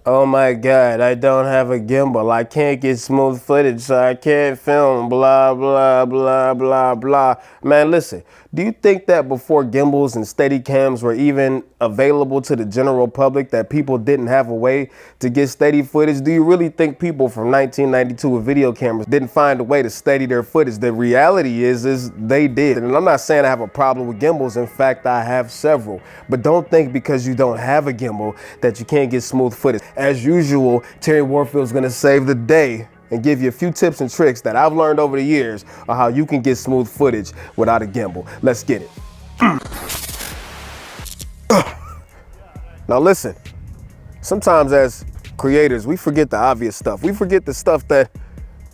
Oh my God, I don't have a gimbal. I can't get smooth footage, so I can't film, blah, blah, blah, blah, blah. Man, listen, do you think that before gimbals and Steadicams were even available to the general public, that people didn't have a way to get steady footage? Do you really think people from 1992 with video cameras didn't find a way to steady their footage? The reality is they did. And I'm not saying I have a problem with gimbals. In fact, I have several. But don't think because you don't have a gimbal that you can't get smooth footage. As usual, Terry Warfield's gonna save the day and give you a few tips and tricks that I've learned over the years on how you can get smooth footage without a gimbal. Let's get it. Now listen, sometimes as creators, we forget the obvious stuff. We forget the stuff that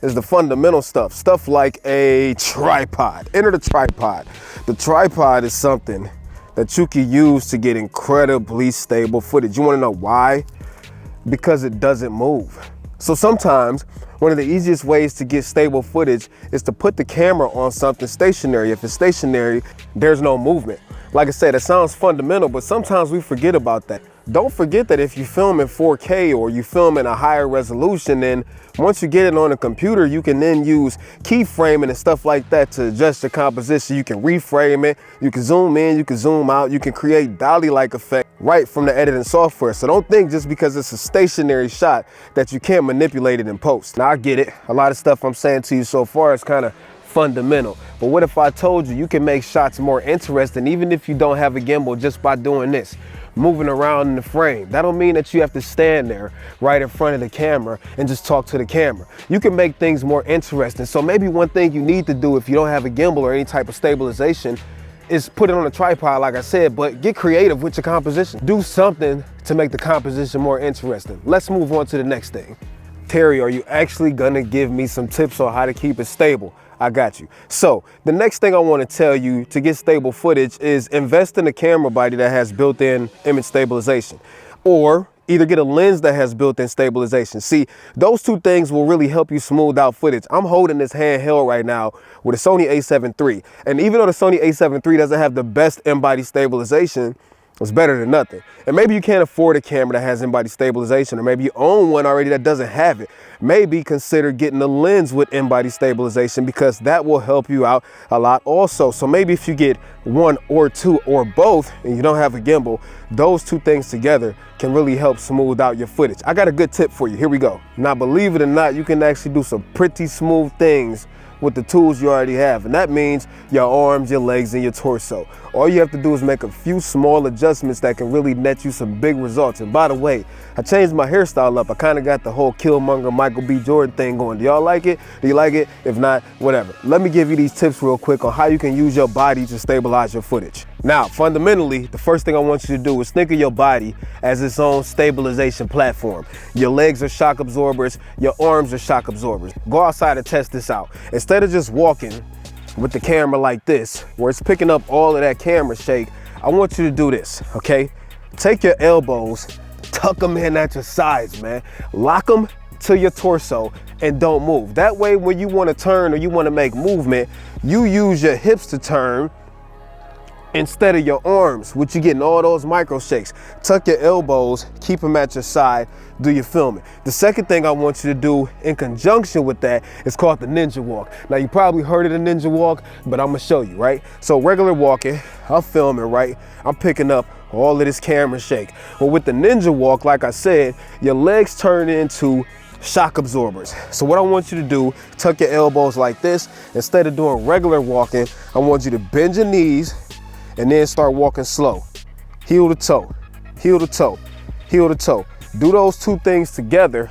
is the fundamental stuff. Stuff like a tripod. Enter the tripod. The tripod is something that you can use to get incredibly stable footage. You wanna know why? Because it doesn't move. So sometimes one of the easiest ways to get stable footage is to put the camera on something stationary. If it's stationary, there's no movement. Like I said, it sounds fundamental, but sometimes we forget about that. Don't forget that if you film in 4K or you film in a higher resolution, then once you get it on a computer, you can then use keyframing and stuff like that to adjust your composition. You can reframe it, you can zoom in, you can zoom out, you can create dolly-like effect right from the editing software. So don't think just because it's a stationary shot that you can't manipulate it in post. Now I get it, a lot of stuff I'm saying to you so far is kind of fundamental, but what if I told you you can make shots more interesting even if you don't have a gimbal just by doing this? Moving around in the frame. That don't mean that you have to stand there right in front of the camera and just talk to the camera. You can make things more interesting. So maybe one thing you need to do if you don't have a gimbal or any type of stabilization is put it on a tripod, like I said, but get creative with your composition. Do something to make the composition more interesting. Let's move on to the next thing. Terry, are you actually gonna give me some tips on how to keep it stable? I got you. So the next thing I want to tell you to get stable footage is invest in a camera body that has built-in image stabilization, or either get a lens that has built-in stabilization. See, those two things will really help you smooth out footage. I'm holding this handheld right now with a Sony a7 III, and even though the Sony a7 III doesn't have the best in-body stabilization, it's better than nothing. And maybe you can't afford a camera that has in-body stabilization, or maybe you own one already that doesn't have it. Maybe consider getting a lens with in-body stabilization, because that will help you out a lot also. So maybe if you get one or two or both and you don't have a gimbal, those two things together can really help smooth out your footage. I got a good tip for you. Here we go. Now, believe it or not, you can actually do some pretty smooth things with the tools you already have, and that means your arms, your legs, and your torso. All you have to do is make a few small adjustments that can really net you some big results. And by the way, I changed my hairstyle up. I kind of got the whole Killmonger Michael B. Jordan thing going. Do y'all like it? Do you like it? If not, whatever. Let me give you these tips real quick on how you can use your body to stabilize your footage. Now, fundamentally, the first thing I want you to do is think of your body as its own stabilization platform. Your legs are shock absorbers, your arms are shock absorbers. Go outside and test this out. Instead of just walking with the camera like this, where it's picking up all of that camera shake, I want you to do this, okay? Take your elbows, tuck them in at your sides, man. Lock them to your torso and don't move. That way, when you want to turn or you want to make movement, you use your hips to turn instead of your arms, which you're getting all those micro shakes. Tuck your elbows, keep them at your side, do your filming. The second thing I want you to do in conjunction with that is called the ninja walk. Now, you probably heard of the ninja walk, but I'm gonna show you, right? So regular walking, I'm filming, right? I'm picking up all of this camera shake. But with the ninja walk, like I said, your legs turn into shock absorbers. So what I want you to do, tuck your elbows like this. Instead of doing regular walking, I want you to bend your knees and then start walking slow. Heel to toe, heel to toe, heel to toe. Do those two things together,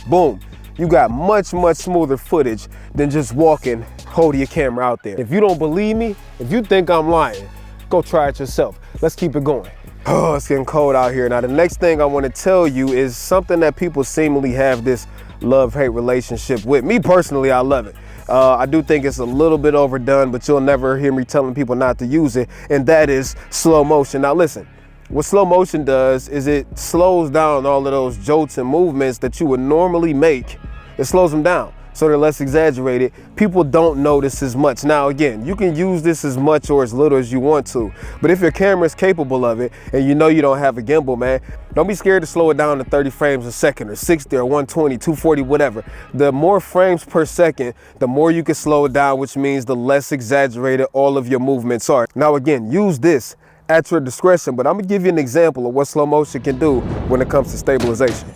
boom. You got much, much smoother footage than just walking, holding your camera out there. If you don't believe me, if you think I'm lying, go try it yourself. Let's keep it going. Oh, it's getting cold out here. Now, the next thing I want to tell you is something that people seemingly have this love-hate relationship with. Me personally, I love it. I do think it's a little bit overdone, but you'll never hear me telling people not to use it, and that is slow motion. Now listen, what slow motion does is it slows down all of those jolts and movements that you would normally make. It slows them down. so they're less exaggerated. People don't notice as much. Now again, you can use this as much or as little as you want to, but if your camera is capable of it and you know you don't have a gimbal, man, don't be scared to slow it down to 30 frames a second or 60 or 120, 240, whatever. The more frames per second, the more you can slow it down, which means the less exaggerated all of your movements are. Now again, use this at your discretion, but I'm gonna give you an example of what slow motion can do when it comes to stabilization.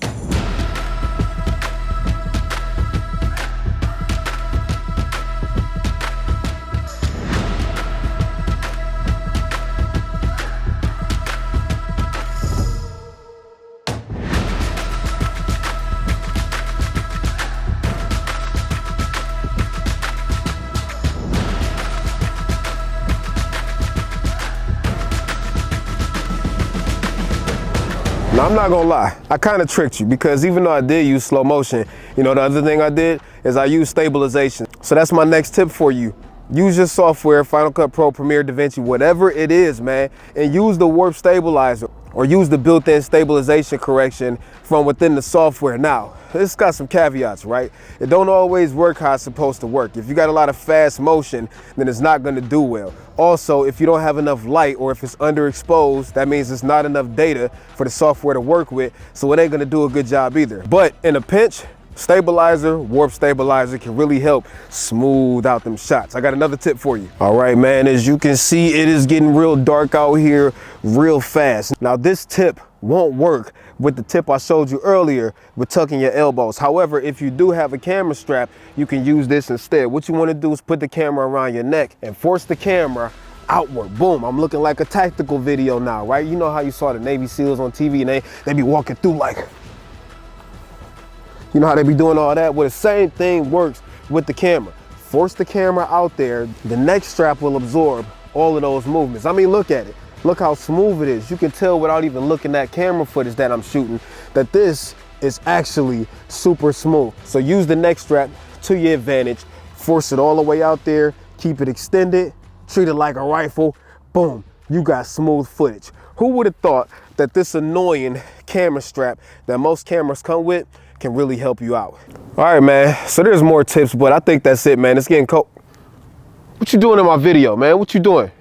Now, I'm not gonna lie, I kind of tricked you, because even though I did use slow motion, you know, the other thing I did is I used stabilization. So that's my next tip for you. Use your software, Final Cut Pro, Premiere, DaVinci, whatever it is, man, and use the warp stabilizer or use the built-in stabilization correction from within the software. Now, this got some caveats, right? It don't always work how it's supposed to work. If you got a lot of fast motion, then it's not gonna do well. Also, if you don't have enough light or if it's underexposed, that means it's not enough data for the software to work with, so it ain't gonna do a good job either. But in a pinch, stabilizer, warp stabilizer can really help smooth out them shots. I got another tip for you. All right, man, as you can see, it is getting real dark out here real fast. Now, this tip won't work with the tip I showed you earlier with tucking your elbows. However, if you do have a camera strap, you can use this instead. What you want to do is put the camera around your neck and force the camera outward. Boom, I'm looking like a tactical video now, right? You know how you saw the Navy SEALs on TV and they be walking through like, you know how they be doing all that? Well, the same thing works with the camera. Force the camera out there, the neck strap will absorb all of those movements. I mean, look at it. Look how smooth it is. You can tell without even looking at camera footage that I'm shooting that this is actually super smooth. So use the neck strap to your advantage. Force it all the way out there. Keep it extended. Treat it like a rifle. Boom, you got smooth footage. Who would have thought that this annoying camera strap that most cameras come with can really help you out? All right, man, so there's more tips, but I think that's it, man. It's getting cold. What you doing in my video, man? What you doing?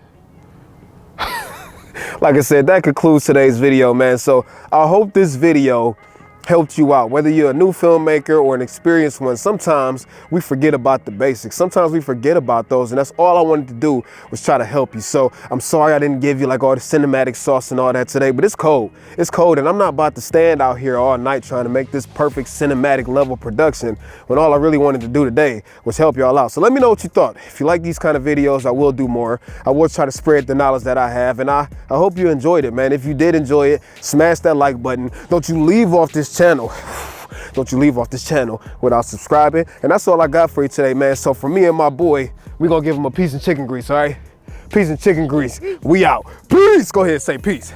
Like I said, that concludes today's video, man. So I hope this video helped you out. Whether you're a new filmmaker or an experienced one, sometimes we forget about the basics. Sometimes we forget about those, and that's all I wanted to do was try to help you. So I'm sorry I didn't give you like all the cinematic sauce and all that today, but it's cold. It's cold, and I'm not about to stand out here all night trying to make this perfect cinematic level production when all I really wanted to do today was help y'all out. So let me know what you thought. If you like these kind of videos, I will do more. I will try to spread the knowledge that I have, and I hope you enjoyed it, man. If you did enjoy it, smash that like button. Don't you leave off this channel. Don't you leave off this channel without subscribing. And that's all I got for you today, man. So for me and my boy, we're gonna give him a piece of chicken grease, all right? Piece of chicken grease. We out. Peace. Go ahead and say peace.